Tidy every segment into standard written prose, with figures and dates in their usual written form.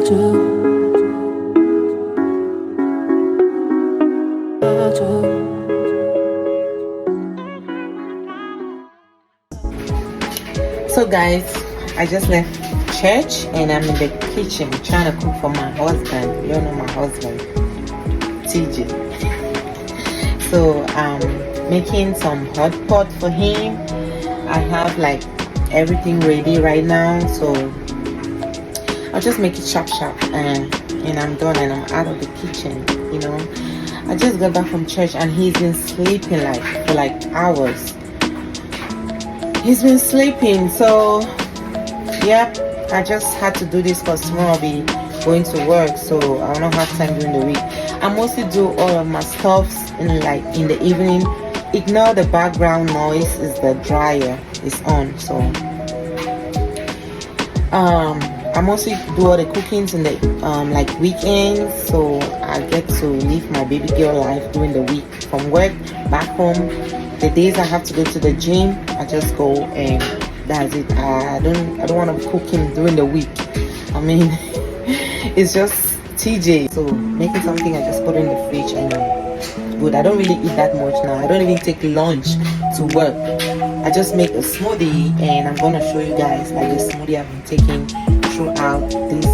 So guys, I just left church and I'm in the kitchen trying to cook for my husband. You all know my husband, TJ. So I'm making some hot pot for him. I have like everything ready right now, so I'll just make it sharp and I'm done and I'm out of the kitchen. You know, I just got back from church and he's been sleeping like for like hours. He's been sleeping, so yeah, I just had to do this because tomorrow I'll be going to work, so I will not have time during the week. I mostly do all of my stuffs in the evening. Ignore the background noise, is the dryer is on. So I mostly do all the cookings in the like weekends, so I get to live my baby girl life during the week from work back home. The days I have to go to the gym, I just go and that's it. I don't want to be cooking during the week. I mean, it's just TJ. So making something I just put in the fridge and good. I don't really eat that much now. I don't even take lunch to work. I just make a smoothie and I'm gonna show you guys like the smoothie I've been taking throughout this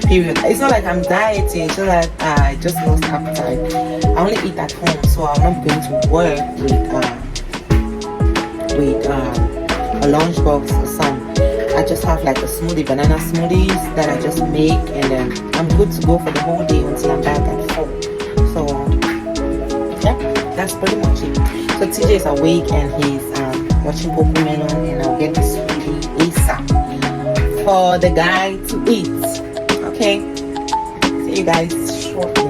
period. It's not like I'm dieting, it's not like I just lost appetite. I only eat at home, so I'm not going to work with a lunchbox or something. I just have like a smoothie, banana smoothies that I just make, and then I'm good to go for the whole day until I'm back at home. So yeah, that's pretty much it. So TJ is awake and he's watching Pokemon, and I'll get this smoothie ASAP for the guy to eat. Okay, see you guys shortly.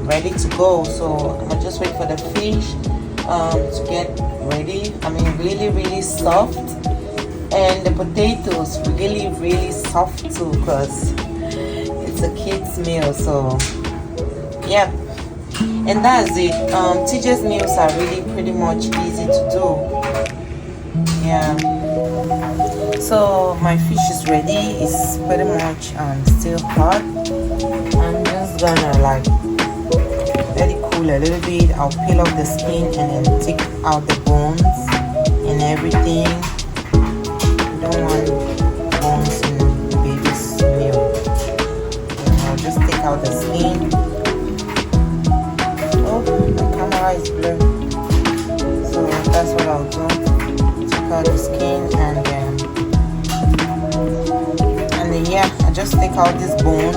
Ready to go, so I'm gonna just wait for the fish to get ready. I mean, really soft, and the potatoes really soft too, because it's a kid's meal. So yeah, and that's it. TJ's meals are really pretty much easy to do. Yeah, so my fish is ready. It's pretty much still hot. I'm just gonna like let it cool a little bit. I'll peel off the skin and then take out the bones and everything. You don't want bones in the baby's meal. I'll just take out the skin. Oh, my camera is blurred. So that's what I'll do. Take out the skin and then yeah, I just take out this bone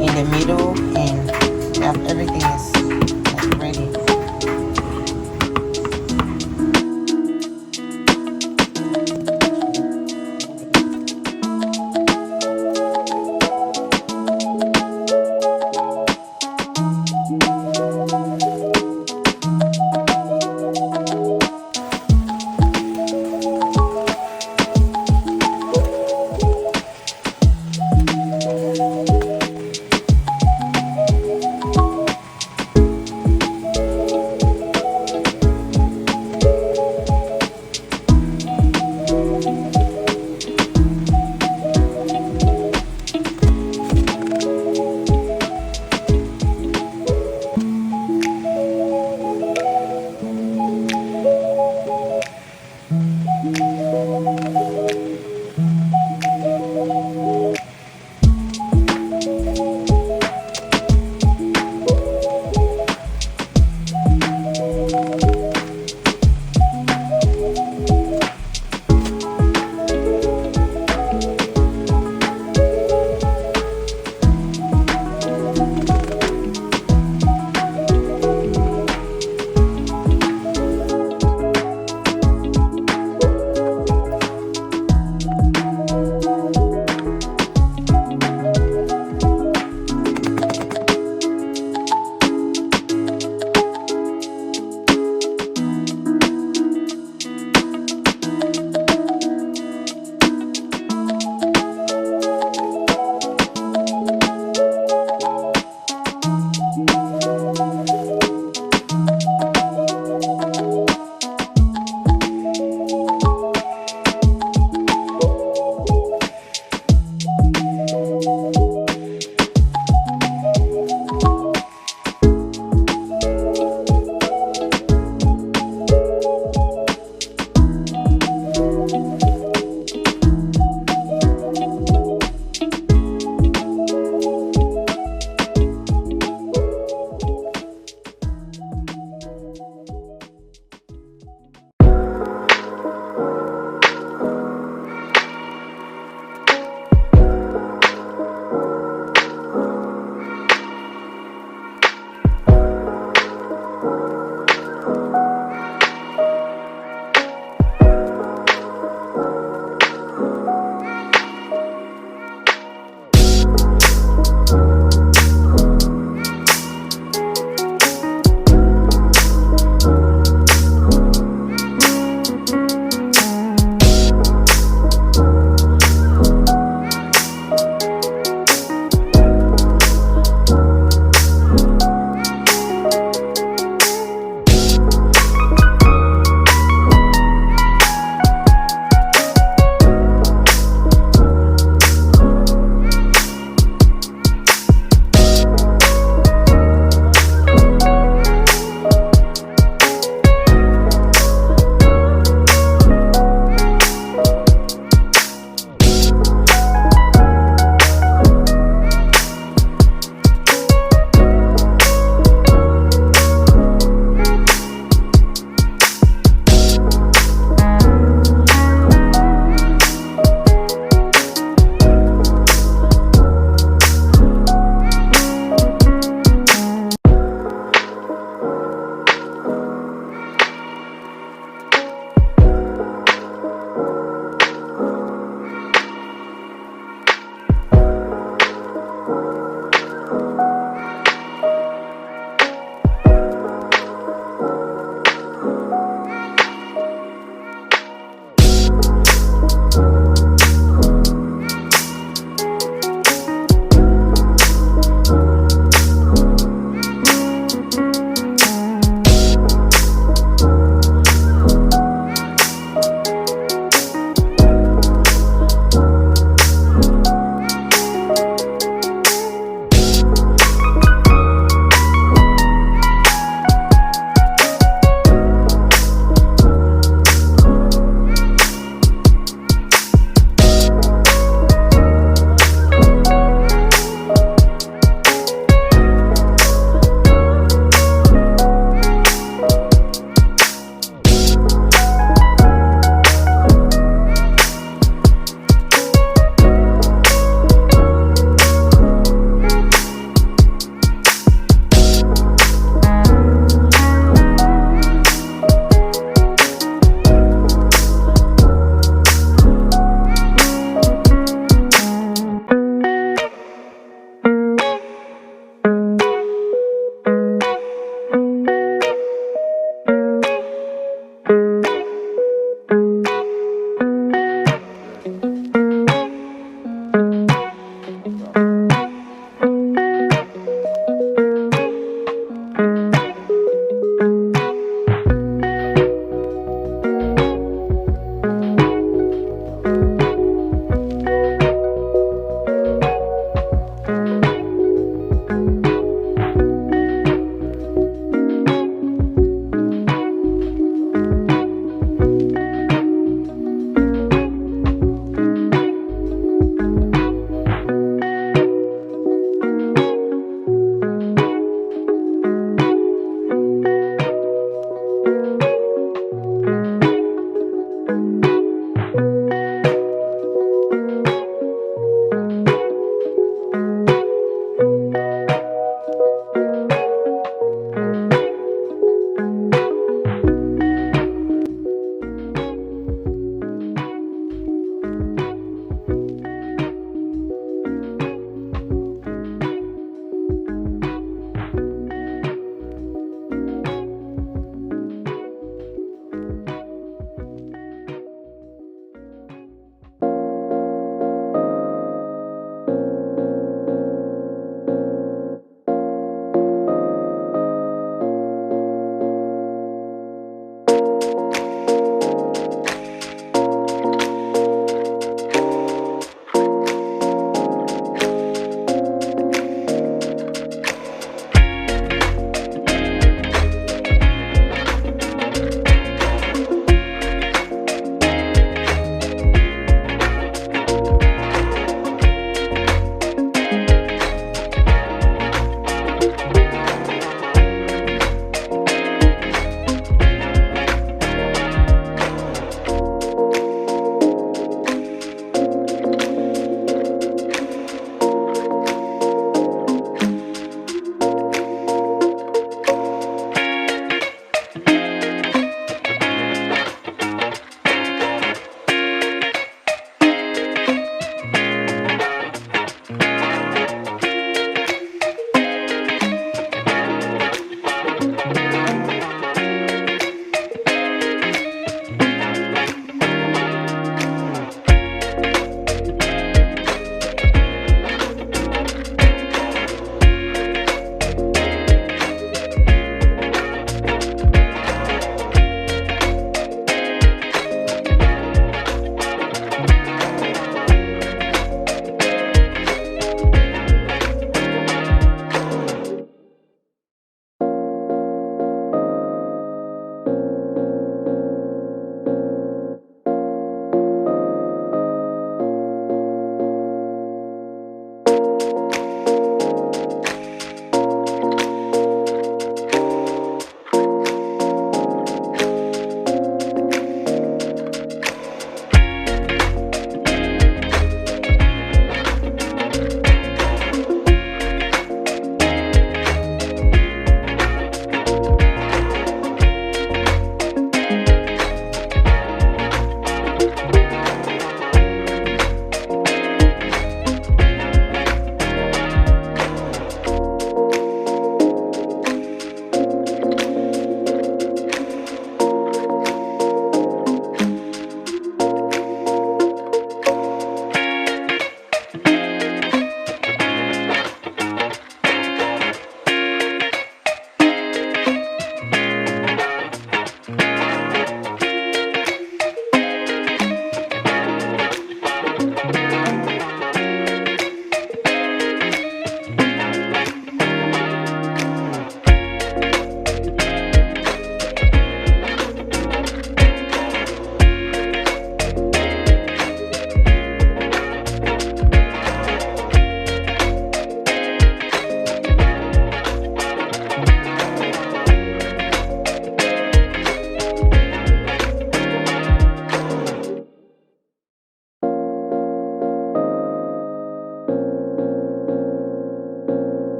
in the middle and